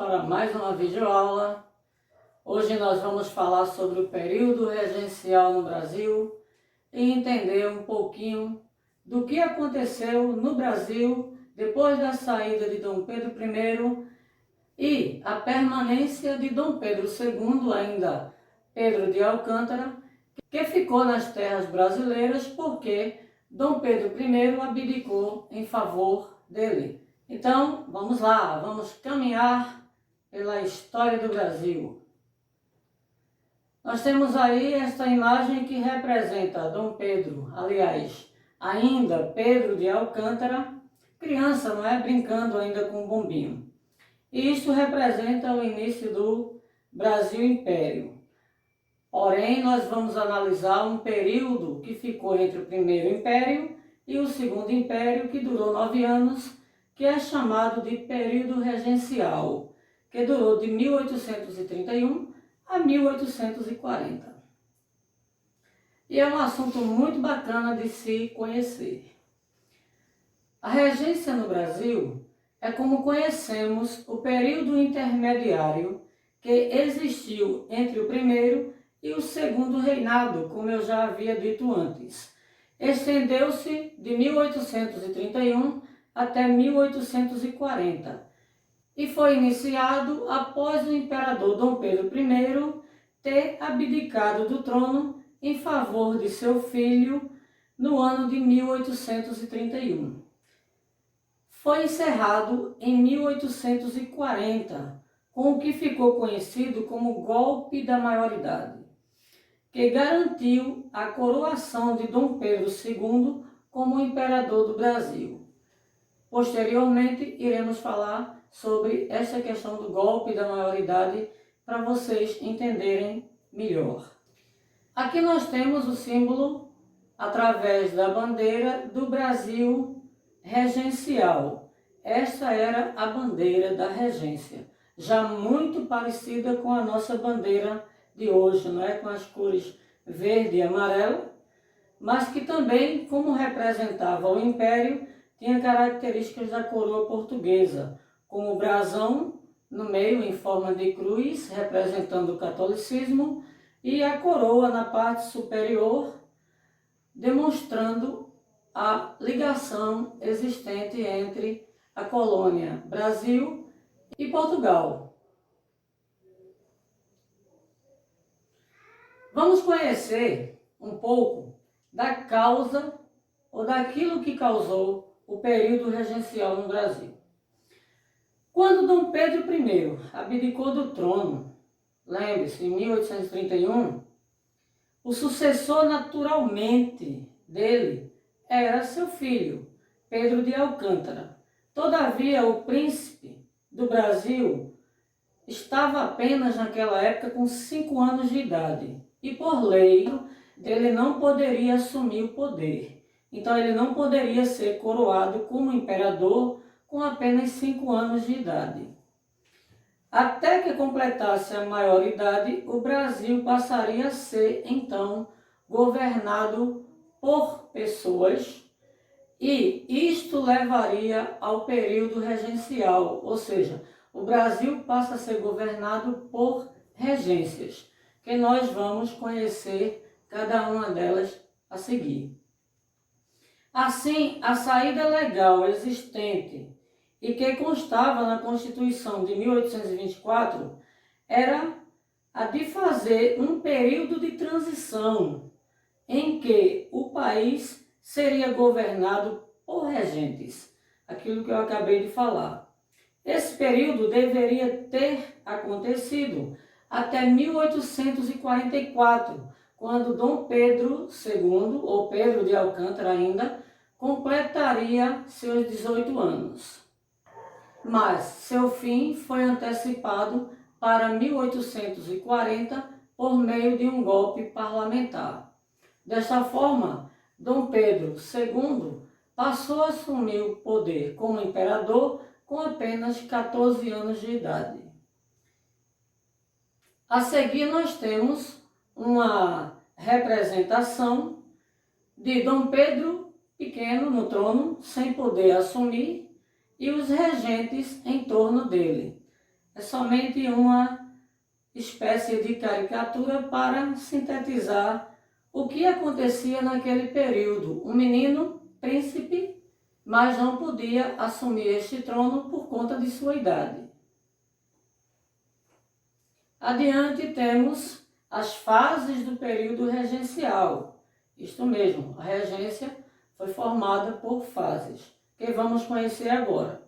para mais uma videoaula. Hoje nós vamos falar sobre o período regencial no Brasil e entender um pouquinho do que aconteceu no Brasil depois da saída de Dom Pedro I e a permanência de Dom Pedro II, ainda Pedro de Alcântara, que ficou nas terras brasileiras porque Dom Pedro I abdicou em favor dele. Então, vamos lá, vamos caminhar pela história do Brasil. Nós temos aí esta imagem que representa Dom Pedro, aliás, ainda Pedro de Alcântara, criança, não é? Brincando ainda com o bombinho. E isto representa o início do Brasil Império. Porém, nós vamos analisar um período que ficou entre o Primeiro Império e o Segundo Império, que durou 9 anos, que é chamado de período regencial, que durou de 1831 a 1840. E é um assunto muito bacana de se conhecer. A regência no Brasil é como conhecemos o período intermediário que existiu entre o primeiro e o segundo reinado, como eu já havia dito antes. Estendeu-se de 1831 até 1840 e foi iniciado após o imperador Dom Pedro I ter abdicado do trono em favor de seu filho no ano de 1831. Foi encerrado em 1840 com o que ficou conhecido como Golpe da Maioridade, que garantiu a coroação de Dom Pedro II como imperador do Brasil. Posteriormente, iremos falar sobre essa questão do golpe da maioridade para vocês entenderem melhor. Aqui nós temos o símbolo através da bandeira do Brasil regencial. Esta era a bandeira da regência, já muito parecida com a nossa bandeira de hoje, não é? Com as cores verde e amarela, mas que também, como representava o Império, tinha características da coroa portuguesa, como o brasão no meio em forma de cruz, representando o catolicismo, e a coroa na parte superior, demonstrando a ligação existente entre a colônia Brasil e Portugal. Vamos conhecer um pouco da causa ou daquilo que causou o período regencial no Brasil. Quando Dom Pedro I abdicou do trono, lembre-se, em 1831, o sucessor naturalmente dele era seu filho, Pedro de Alcântara. Todavia, o príncipe do Brasil estava apenas naquela época com 5 anos de idade e, por lei, ele não poderia assumir o poder. Então ele não poderia ser coroado como imperador com apenas 5 anos de idade. Até que completasse a maioridade, o Brasil passaria a ser, então, governado por pessoas, e isto levaria ao período regencial, ou seja, o Brasil passa a ser governado por regências, que nós vamos conhecer cada uma delas a seguir. Assim, a saída legal existente e que constava na Constituição de 1824 era a de fazer um período de transição em que o país seria governado por regentes, aquilo que eu acabei de falar. Esse período deveria ter acontecido até 1844, quando Dom Pedro II, ou Pedro de Alcântara ainda, completaria seus 18 anos. Mas seu fim foi antecipado para 1840 por meio de um golpe parlamentar. Desta forma, Dom Pedro II passou a assumir o poder como imperador com apenas 14 anos de idade. A seguir nós temos uma representação de Dom Pedro pequeno no trono, sem poder assumir, e os regentes em torno dele. é somente uma espécie de caricatura para sintetizar o que acontecia naquele período. Um menino príncipe, mas não podia assumir este trono por conta de sua idade. Adiante temos as fases do período regencial. Isto mesmo, a regência foi formada por fases, que vamos conhecer agora.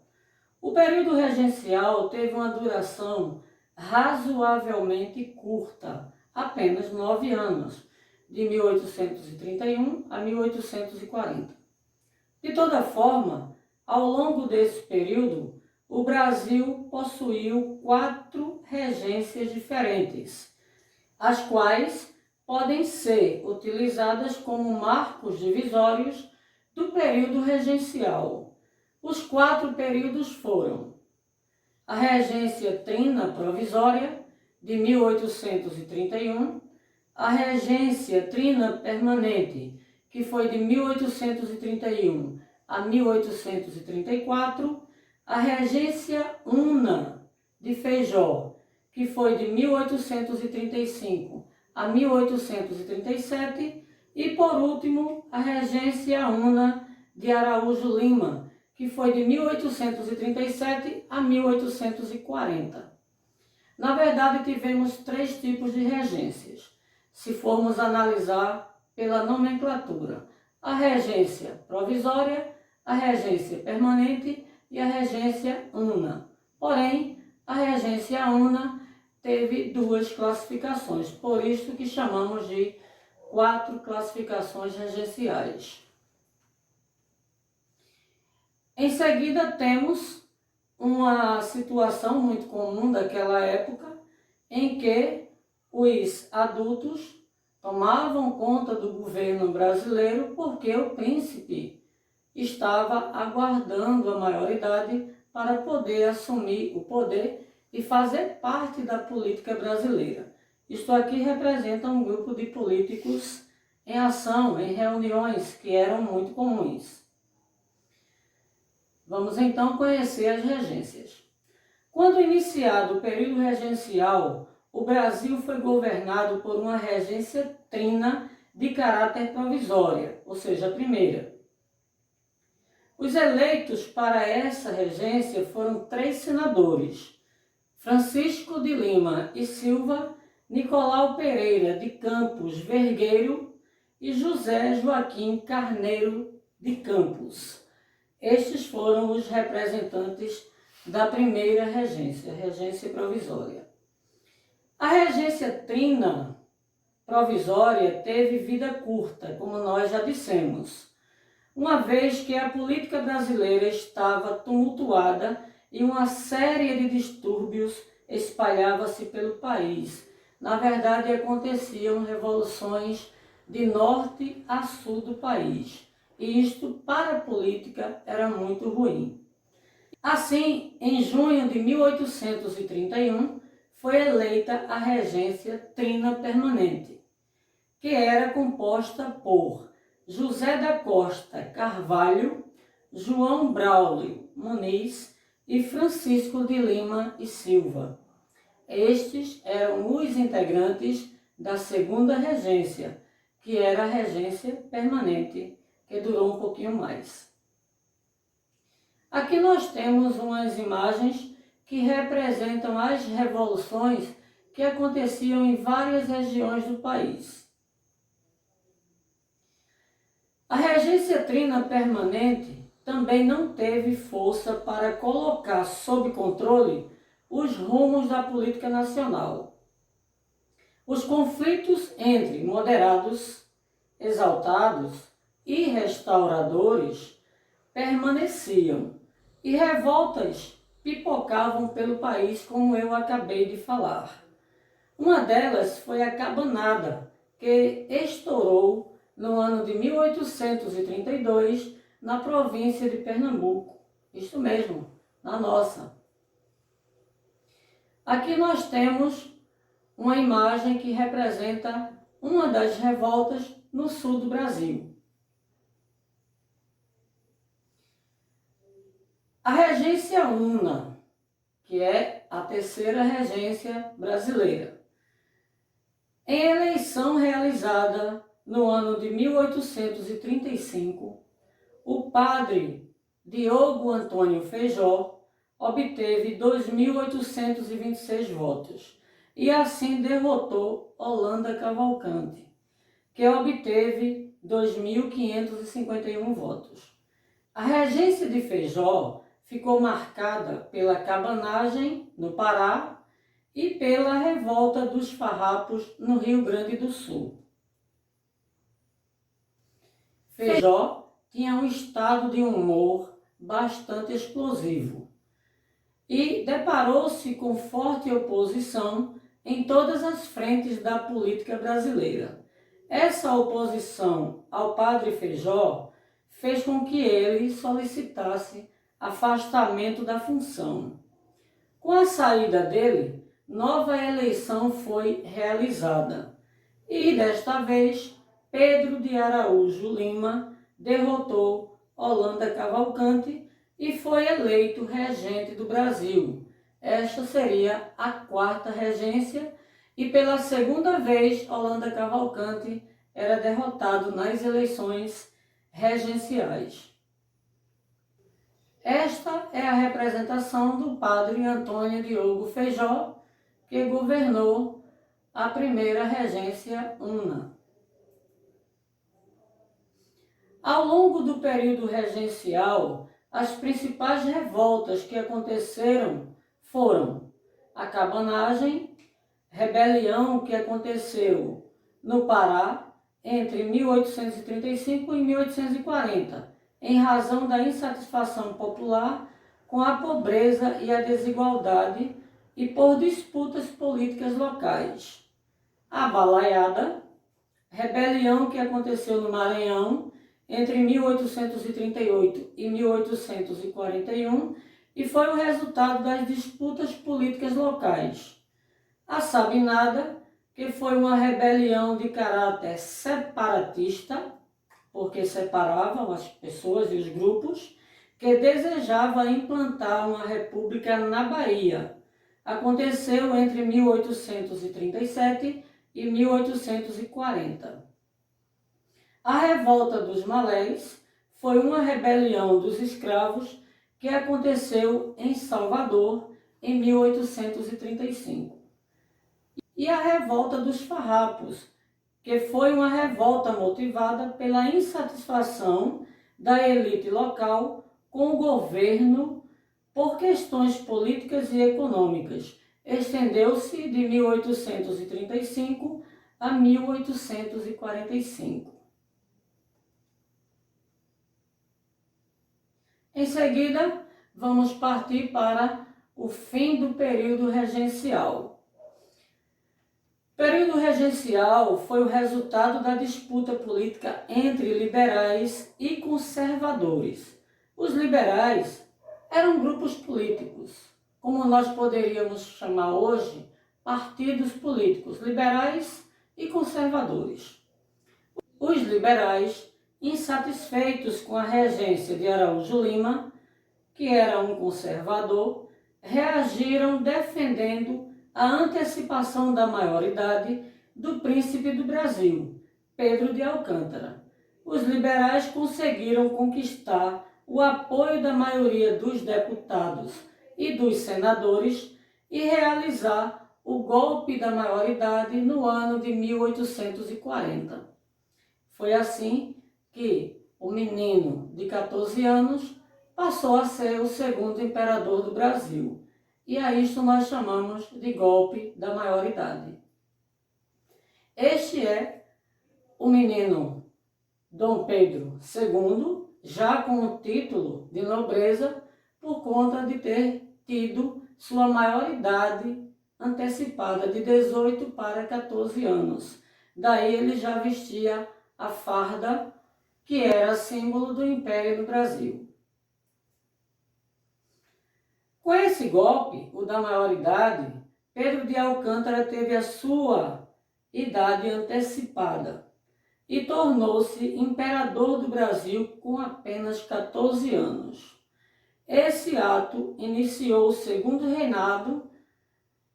O período regencial teve uma duração razoavelmente curta, apenas 9 anos, de 1831 a 1840. De toda forma, ao longo desse período, o Brasil possuiu 4 regências diferentes, as quais podem ser utilizadas como marcos divisórios do período regencial. Os 4 períodos foram a regência trina provisória, de 1831, a regência trina permanente, que foi de 1831 a 1834, a regência una de Feijó, que foi de 1835 a 1837, e por último, a regência una de Araújo Lima, que foi de 1837 a 1840. Na verdade, tivemos 3 tipos de regências, se formos analisar pela nomenclatura: a regência provisória, a regência permanente e a regência una. Porém, a regência una teve 2 classificações, por isso que chamamos de 4 classificações regenciais. Em seguida, temos uma situação muito comum daquela época, em que os adultos tomavam conta do governo brasileiro porque o príncipe estava aguardando a maioridade para poder assumir o poder e fazer parte da política brasileira. Isto aqui representa um grupo de políticos em ação, em reuniões que eram muito comuns. Vamos então conhecer as regências. Quando iniciado o período regencial, o Brasil foi governado por uma regência trina de caráter provisória, ou seja, a primeira. Os eleitos para essa regência foram 3 senadores: Francisco de Lima e Silva, Nicolau Pereira de Campos Vergueiro e José Joaquim Carneiro de Campos. Estes foram os representantes da primeira regência, a regência provisória. A regência trina provisória teve vida curta, como nós já dissemos, uma vez que a política brasileira estava tumultuada e uma série de distúrbios espalhava-se pelo país. Na verdade, aconteciam revoluções de norte a sul do país. E isto, para a política, era muito ruim. Assim, em junho de 1831, foi eleita a regência trina permanente, que era composta por José da Costa Carvalho, João Braulio Muniz e Francisco de Lima e Silva. Estes eram os integrantes da segunda regência, que era a regência permanente, que durou um pouquinho mais. Aqui nós temos umas imagens que representam as revoluções que aconteciam em várias regiões do país. A regência trina permanente também não teve força para colocar sob controle os rumos da política nacional. Os conflitos entre moderados, exaltados e restauradores permaneciam, e revoltas pipocavam pelo país, como eu acabei de falar. Uma delas foi a Cabanada, que estourou no ano de 1832 na província de Pernambuco. Isso mesmo, na nossa. Aqui nós temos uma imagem que representa uma das revoltas no sul do Brasil. A regência una, que é a terceira regência brasileira. Em eleição realizada no ano de 1835, o padre Diogo Antônio Feijó obteve 2.826 votos e assim derrotou Holanda Cavalcante, que obteve 2.551 votos. A regência de Feijó ficou marcada pela cabanagem no Pará e pela revolta dos farrapos no Rio Grande do Sul. Feijó tinha um estado de humor bastante explosivo e deparou-se com forte oposição em todas as frentes da política brasileira. Essa oposição ao padre Feijó fez com que ele solicitasse afastamento da função. Com a saída dele, nova eleição foi realizada e, desta vez, Pedro de Araújo Lima derrotou Holanda Cavalcante e foi eleito regente do Brasil. Esta seria a quarta regência e pela segunda vez Holanda Cavalcante era derrotado nas eleições regenciais. Esta é a representação do padre Antônio Diogo Feijó, que governou a primeira regência una. Ao longo do período regencial, as principais revoltas que aconteceram foram a cabanagem, rebelião que aconteceu no Pará entre 1835 e 1840, em razão da insatisfação popular com a pobreza e a desigualdade e por disputas políticas locais. A Balaiada, rebelião que aconteceu no Maranhão entre 1838 e 1841 e foi o resultado das disputas políticas locais. A Sabinada, que foi uma rebelião de caráter separatista, porque separavam as pessoas e os grupos, que desejava implantar uma república na Bahia. Aconteceu entre 1837 e 1840. A Revolta dos Malés foi uma rebelião dos escravos que aconteceu em Salvador em 1835. E a Revolta dos Farrapos, que foi uma revolta motivada pela insatisfação da elite local com o governo por questões políticas e econômicas. Estendeu-se de 1835 a 1845. Em seguida, vamos partir para o fim do período regencial. O período regencial foi o resultado da disputa política entre liberais e conservadores. Os liberais eram grupos políticos, como nós poderíamos chamar hoje, partidos políticos, liberais e conservadores. Os liberais, insatisfeitos com a regência de Araújo Lima, que era um conservador, reagiram defendendo a antecipação da maioridade do príncipe do Brasil, Pedro de Alcântara. Os liberais conseguiram conquistar o apoio da maioria dos deputados e dos senadores e realizar o golpe da maioridade no ano de 1840. Foi assim que o menino de 14 anos passou a ser o segundo imperador do Brasil. E a isto nós chamamos de golpe da maioridade. Este é o menino Dom Pedro II, já com o título de nobreza, por conta de ter tido sua maioridade antecipada de 18 para 14 anos. Daí ele já vestia a farda, que era símbolo do Império do Brasil. Com esse golpe, o da maioridade, Pedro de Alcântara teve a sua idade antecipada e tornou-se imperador do Brasil com apenas 14 anos. Esse ato iniciou o segundo reinado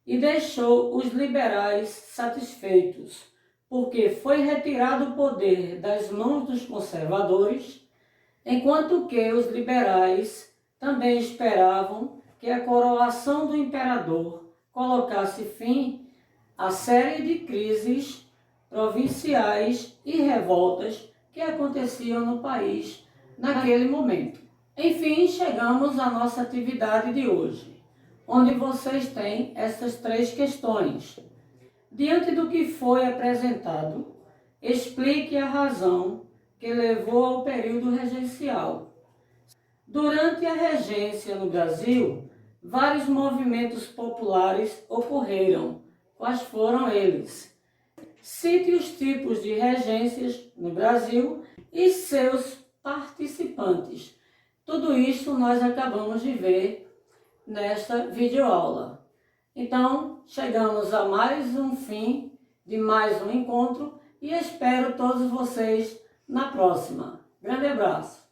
e deixou os liberais satisfeitos, porque foi retirado o poder das mãos dos conservadores, enquanto que os liberais também esperavam que a coroação do imperador colocasse fim à série de crises provinciais e revoltas que aconteciam no país naquele momento. Enfim, chegamos à nossa atividade de hoje, onde vocês têm essas 3 questões. Diante do que foi apresentado, explique a razão que levou ao período regencial. Durante a regência no Brasil, vários movimentos populares ocorreram. Quais foram eles? Cite os tipos de regências no Brasil e seus participantes. Tudo isso nós acabamos de ver nesta videoaula. Então, chegamos a mais um fim de mais um encontro e espero todos vocês na próxima. Grande abraço!